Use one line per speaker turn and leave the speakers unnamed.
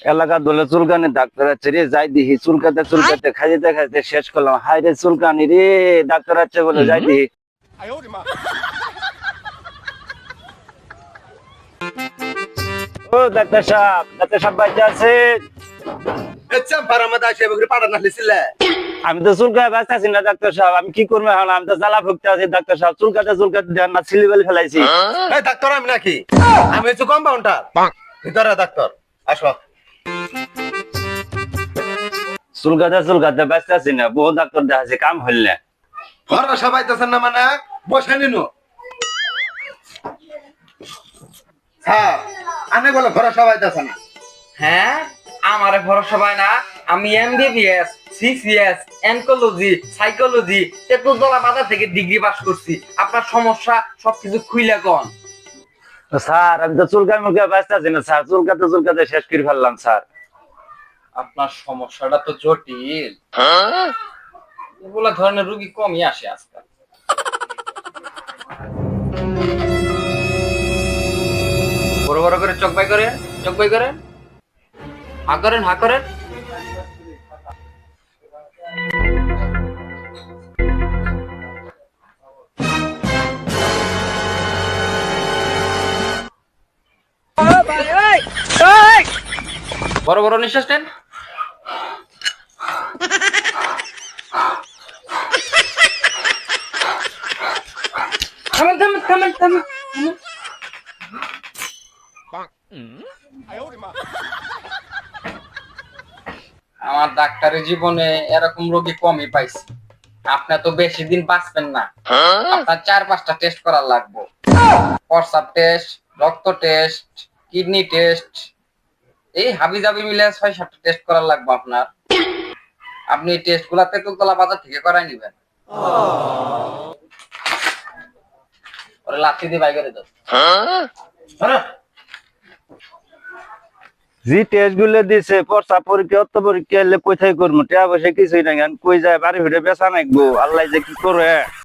এলাকা দলে চুলকানি ডাক্তার আছে রে, যাই দিহি চুলকাতে চুলকাতে খাইতে খাইতে শেষ করলাম। হাই রে চুলকানি রে, ডাক্তার আছে বলে যাই দিহি। ও ডাক্তার সাহেব বাইতে আছে? আমি তো চুলকায় বাঁচতেছি না ডাক্তার সাহেব, আমি কি করবো এখন? আমি তো জ্বালা ভুগতে আছি ডাক্তার সাহেব, চুলকাতে চুলকাতে দেন না সিলিবেল ফেলাইছি।
ডাক্তার আমি নাকি? আমি হচ্ছে কম্পাউন্ডার। ভিতরে ডাক্তার আসো।
চুলকাতে চুলকাতে বাঁচতেছি না, বহু ডাক্তার দেখাচ্ছি, কাম হইল না।
ভরসা পাইতেছেন না মানে বসে নিনু। হ্যাঁ আনে বলে ভরসা পাইতেছে না।
হ্যাঁ, আমার ভরসা পায় না। আমি এমবিবিএস, সিসিএস, অ্যানকোলজি, সাইকোলজি, তেতুলতলা বাজার থেকে ডিগ্রি পাস করছি। আপনার সমস্যা সবকিছু খুইলা কোন।
স্যার আমি তো চুলকায় মুলকায় বাঁচতেছি না স্যার, চুলকাতে চুলকাতে শেষ করে ফেললাম স্যার।
আপনার সমস্যাটা তো জটিল। এগুলা ধরনের রোগী কমই আসে আজকাল। বড় বড় করে চোখ বাই করেন, চোখ বাই করেন, হা করেন, হা করেন। বড় বড় নিঃশ্বাস নেন। থামেন থামেন থামেন থামেন। আমার ডাক্তারি জীবনে এরকম রোগী কমই পাইছি। আপনি তো বেশি দিন বাঁচবেন না। আপনার 4-5টা টেস্ট করা লাগবে। প্রস্রাব টেস্ট, রক্ত টেস্ট, কিডনি টেস্ট, এই হাবিজাবি মিলে 6-7টা টেস্ট করা লাগবে আপনার। আপনি এই টেস্ট গুলা তেতুলতলা বাজার থেকে করাই নিবেন। ওরে লাথি দিয়ে বাই করে দাও।
জি টেস্ট গুলো দিছে, পরসা পরীক্ষা অত পরীক্ষা এলে কোথায় করবো? টাকা পয়সা কিছুই নাই, কই যায় বাড়ি ফিরে বেচা নাকবো, আল্লাহ যে কি করে।